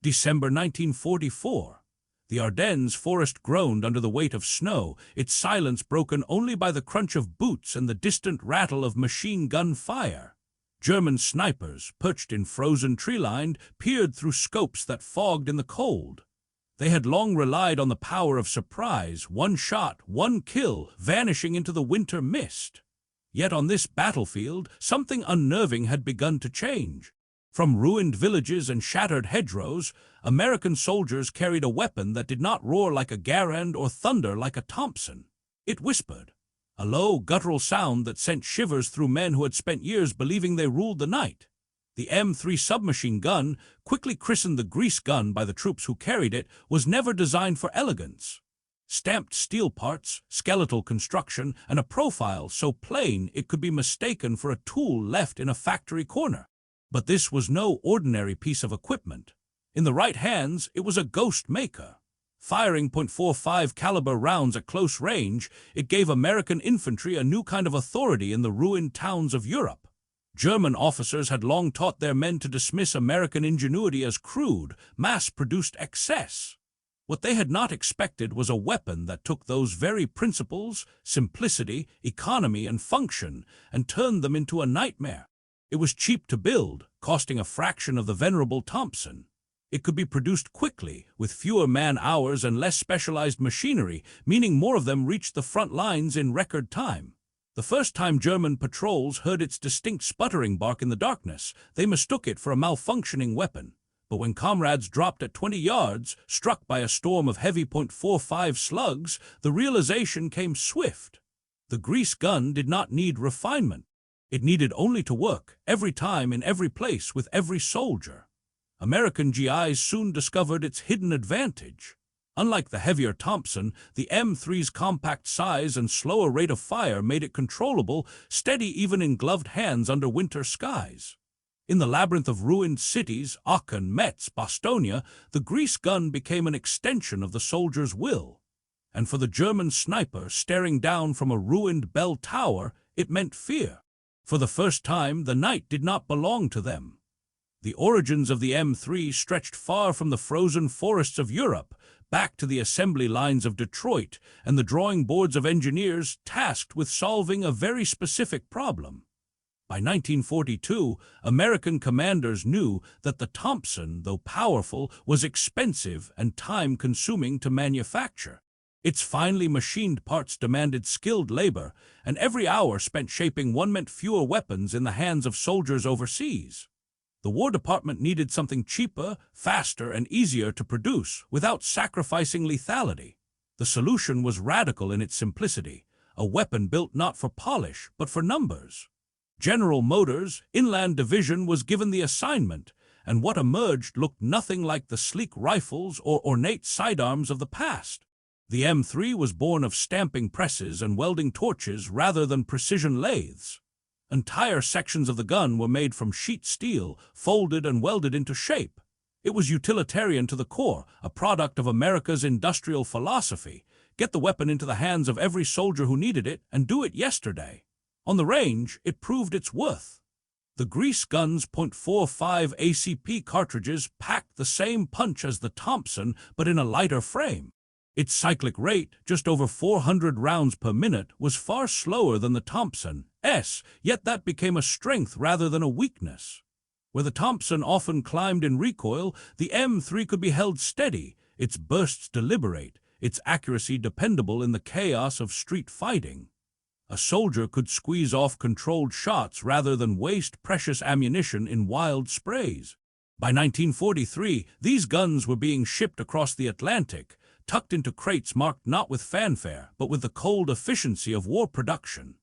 December 1944. The Ardennes forest groaned under the weight of snow, its silence broken only by the crunch of boots and the distant rattle of machine gun fire. German snipers, perched in frozen tree-line, peered through scopes that fogged in the cold. They had long relied on the power of surprise, one shot, one kill, vanishing into the winter mist. Yet on this battlefield, something unnerving had begun to change. From ruined villages and shattered hedgerows, American soldiers carried a weapon that did not roar like a Garand or thunder like a Thompson. It whispered, a low, guttural sound that sent shivers through men who had spent years believing they ruled the night. The M3 submachine gun, quickly christened the grease gun by the troops who carried it, was never designed for elegance. Stamped steel parts, skeletal construction, and a profile so plain it could be mistaken for a tool left in a factory corner. But this was no ordinary piece of equipment. In the right hands, it was a ghost maker. Firing .45 caliber rounds at close range, it gave American infantry a new kind of authority in the ruined towns of Europe. German officers had long taught their men to dismiss American ingenuity as crude, mass-produced excess. What they had not expected was a weapon that took those very principles, simplicity, economy, and function, and turned them into a nightmare. It was cheap to build, costing a fraction of the venerable Thompson. It could be produced quickly, with fewer man-hours and less specialized machinery, meaning more of them reached the front lines in record time. The first time German patrols heard its distinct sputtering bark in the darkness, they mistook it for a malfunctioning weapon. But when comrades dropped at 20 yards, struck by a storm of heavy .45 slugs, the realization came swift. The grease gun did not need refinement. It needed only to work, every time in every place with every soldier. American GIs soon discovered its hidden advantage. Unlike the heavier Thompson, the M3's compact size and slower rate of fire made it controllable, steady even in gloved hands under winter skies. In the labyrinth of ruined cities, Aachen, Metz, Bastogne, the grease gun became an extension of the soldier's will. And for the German sniper staring down from a ruined bell tower, it meant fear. For the first time, the night did not belong to them. The origins of the M3 stretched far from the frozen forests of Europe, back to the assembly lines of Detroit and the drawing boards of engineers tasked with solving a very specific problem. By 1942, American commanders knew that the Thompson, though powerful, was expensive and time-consuming to manufacture. Its finely machined parts demanded skilled labor, and every hour spent shaping one meant fewer weapons in the hands of soldiers overseas. The War Department needed something cheaper, faster, and easier to produce without sacrificing lethality. The solution was radical in its simplicity, a weapon built not for polish, but for numbers. General Motors' Inland Division was given the assignment, and what emerged looked nothing like the sleek rifles or ornate sidearms of the past. The M3 was born of stamping presses and welding torches rather than precision lathes. Entire sections of the gun were made from sheet steel, folded and welded into shape. It was utilitarian to the core, a product of America's industrial philosophy. Get the weapon into the hands of every soldier who needed it, and do it yesterday. On the range, it proved its worth. The grease gun's .45 ACP cartridges packed the same punch as the Thompson, but in a lighter frame. Its cyclic rate, just over 400 rounds per minute, was far slower than the Thompson's, yet that became a strength rather than a weakness. Where the Thompson often climbed in recoil, the M3 could be held steady, its bursts deliberate, its accuracy dependable in the chaos of street fighting. A soldier could squeeze off controlled shots rather than waste precious ammunition in wild sprays. By 1943, these guns were being shipped across the Atlantic, tucked into crates marked not with fanfare, but with the cold efficiency of war production.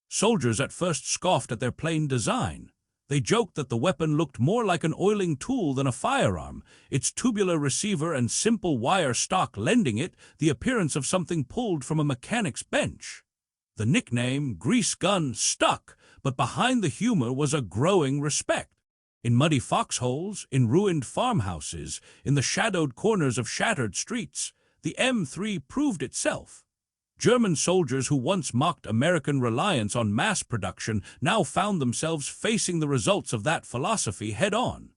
Soldiers at first scoffed at their plain design. They joked that the weapon looked more like an oiling tool than a firearm, its tubular receiver and simple wire stock lending it the appearance of something pulled from a mechanic's bench. The nickname, grease gun, stuck, but behind the humor was a growing respect. In muddy foxholes, in ruined farmhouses, in the shadowed corners of shattered streets, the M3 proved itself. German soldiers who once mocked American reliance on mass production now found themselves facing the results of that philosophy head-on.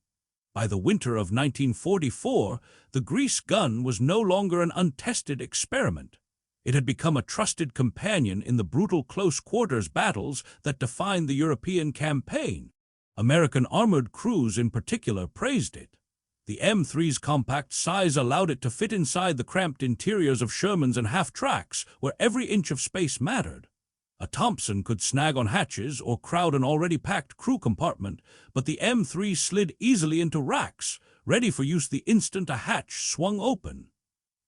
By the winter of 1944, the Grease gun was no longer an untested experiment. It had become a trusted companion in the brutal close-quarters battles that defined the European campaign. American armored crews in particular praised it. The M3's compact size allowed it to fit inside the cramped interiors of Shermans and half-tracks, where every inch of space mattered. A Thompson could snag on hatches or crowd an already packed crew compartment, but the M3 slid easily into racks, ready for use the instant a hatch swung open.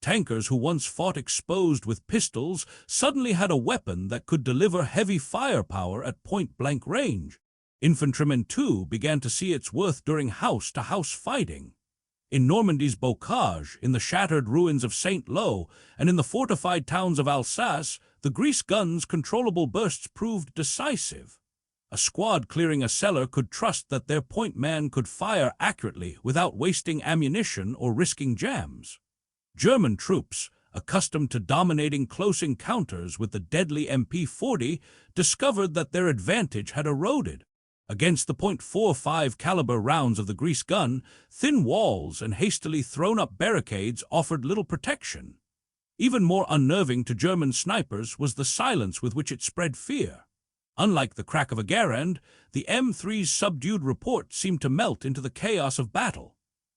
Tankers who once fought exposed with pistols suddenly had a weapon that could deliver heavy firepower at point-blank range. Infantrymen, too, began to see its worth during house-to-house fighting. In Normandy's Bocage, in the shattered ruins of Saint-Lô, and in the fortified towns of Alsace, the Grease gun's controllable bursts proved decisive. A squad clearing a cellar could trust that their point man could fire accurately without wasting ammunition or risking jams. German troops, accustomed to dominating close encounters with the deadly MP40, discovered that their advantage had eroded. Against the .45 caliber rounds of the Grease gun, thin walls and hastily thrown-up barricades offered little protection. Even more unnerving to German snipers was the silence with which it spread fear. Unlike the crack of a Garand, the M3's subdued report seemed to melt into the chaos of battle.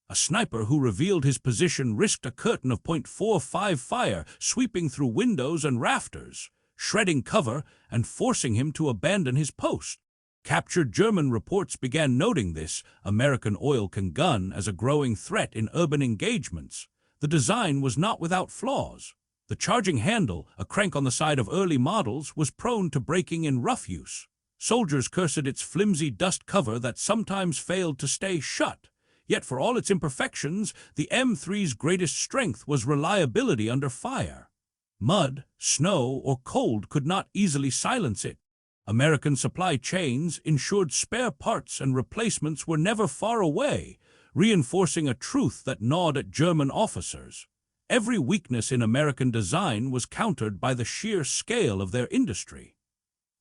A sniper who revealed his position risked a curtain of .45 fire sweeping through windows and rafters, shredding cover and forcing him to abandon his post. Captured German reports began noting this American oil-can gun as a growing threat in urban engagements. The design was not without flaws. The charging handle, a crank on the side of early models, was prone to breaking in rough use. Soldiers cursed its flimsy dust cover that sometimes failed to stay shut. Yet for all its imperfections, the M3's greatest strength was reliability under fire. Mud, snow, or cold could not easily silence it. American supply chains ensured spare parts and replacements were never far away, reinforcing a truth that gnawed at German officers. Every weakness in American design was countered by the sheer scale of their industry.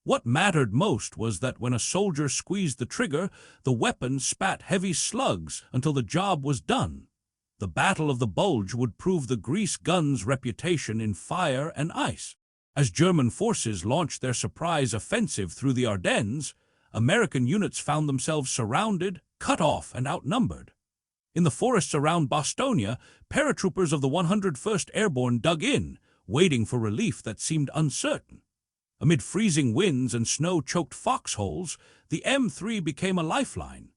What mattered most was that when a soldier squeezed the trigger, the weapon spat heavy slugs until the job was done. The Battle of the Bulge would prove the Grease gun's reputation in fire and ice. As German forces launched their surprise offensive through the Ardennes, American units found themselves surrounded, cut off, and outnumbered. In the forests around Bastogne, paratroopers of the 101st Airborne dug in, waiting for relief that seemed uncertain. Amid freezing winds and snow-choked foxholes, the M3 became a lifeline.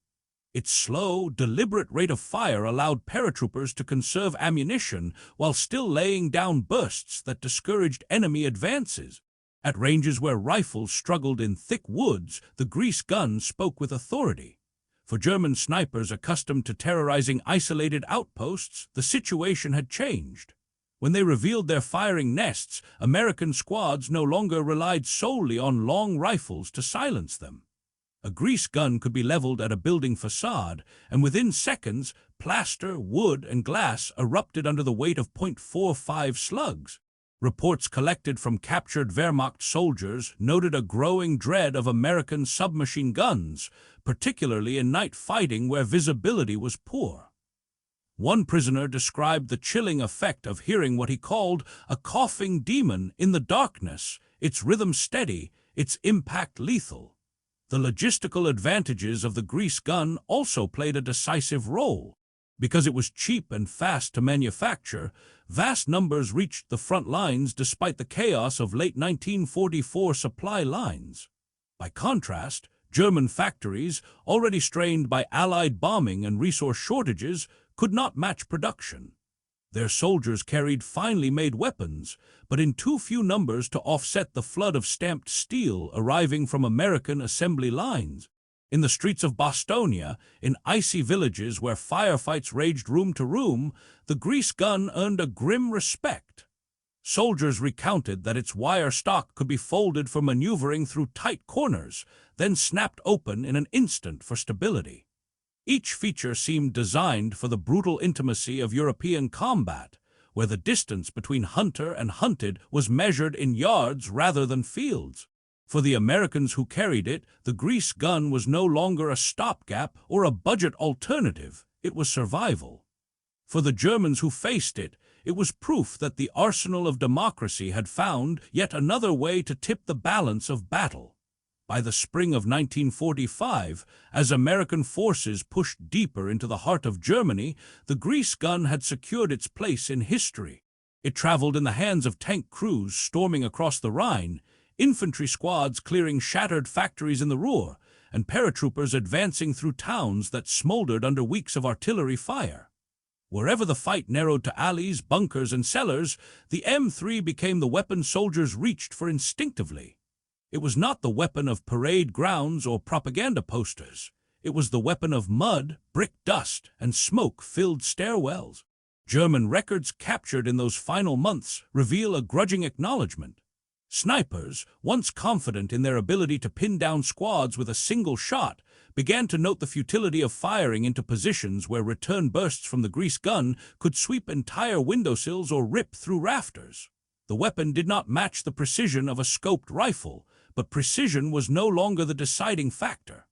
Its slow, deliberate rate of fire allowed paratroopers to conserve ammunition while still laying down bursts that discouraged enemy advances. At ranges where rifles struggled in thick woods, the Grease gun spoke with authority. For German snipers accustomed to terrorizing isolated outposts, the situation had changed. When they revealed their firing nests, American squads no longer relied solely on long rifles to silence them. A Grease gun could be leveled at a building facade, and within seconds, plaster, wood, and glass erupted under the weight of .45 slugs. Reports collected from captured Wehrmacht soldiers noted a growing dread of American submachine guns, particularly in night fighting where visibility was poor. One prisoner described the chilling effect of hearing what he called a coughing demon in the darkness, its rhythm steady, its impact lethal. The logistical advantages of the Grease gun also played a decisive role. Because it was cheap and fast to manufacture, vast numbers reached the front lines despite the chaos of late 1944 supply lines. By contrast, German factories, already strained by Allied bombing and resource shortages, could not match production. Their soldiers carried finely made weapons, but in too few numbers to offset the flood of stamped steel arriving from American assembly lines. In the streets of Bastogne, in icy villages where firefights raged room to room, the Grease gun earned a grim respect. Soldiers recounted that its wire stock could be folded for maneuvering through tight corners, then snapped open in an instant for stability. Each feature seemed designed for the brutal intimacy of European combat, where the distance between hunter and hunted was measured in yards rather than fields. For the Americans who carried it, the Grease gun was no longer a stopgap or a budget alternative. it was survival. For the Germans who faced it, it was proof that the arsenal of democracy had found yet another way to tip the balance of battle. By the spring of 1945, as American forces pushed deeper into the heart of Germany, the grease gun had secured its place in history. It traveled in the hands of tank crews storming across the Rhine, infantry squads clearing shattered factories in the Ruhr, and paratroopers advancing through towns that smoldered under weeks of artillery fire. Wherever the fight narrowed to alleys, bunkers, and cellars, the M3 became the weapon soldiers reached for instinctively. It was not the weapon of parade grounds or propaganda posters. It was the weapon of mud, brick dust, and smoke-filled stairwells. German records captured in those final months reveal a grudging acknowledgement. Snipers, once confident in their ability to pin down squads with a single shot, began to note the futility of firing into positions where return bursts from the grease gun could sweep entire windowsills or rip through rafters. The weapon did not match the precision of a scoped rifle, but precision was no longer the deciding factor.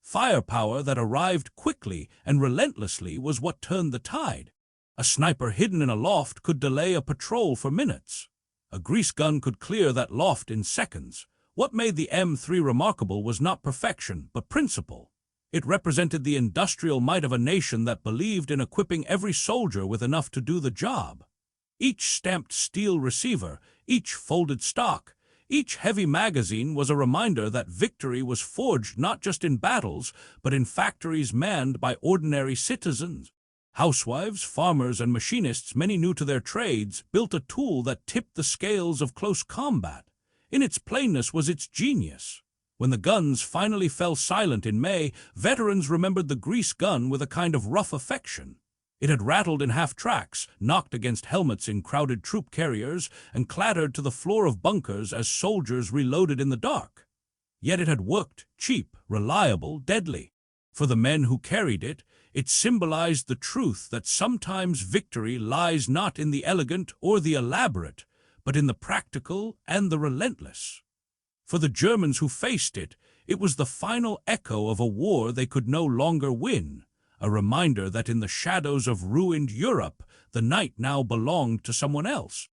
Firepower that arrived quickly and relentlessly was what turned the tide. A sniper hidden in a loft could delay a patrol for minutes. A grease gun could clear that loft in seconds. What made the M3 remarkable was not perfection, but principle. It represented the industrial might of a nation that believed in equipping every soldier with enough to do the job. Each stamped steel receiver, each folded stock, each heavy magazine was a reminder that victory was forged not just in battles, but in factories manned by ordinary citizens. Housewives, farmers, and machinists, many new to their trades, built a tool that tipped the scales of close combat. In its plainness was its genius. When the guns finally fell silent in May, veterans remembered the grease gun with a kind of rough affection. It had rattled in half-tracks, knocked against helmets in crowded troop carriers, and clattered to the floor of bunkers as soldiers reloaded in the dark. Yet it had worked, cheap, reliable, deadly. For the men who carried it, it symbolized the truth that sometimes victory lies not in the elegant or the elaborate, but in the practical and the relentless. For the Germans who faced it, it was the final echo of a war they could no longer win, a reminder that in the shadows of ruined Europe, the night now belonged to someone else.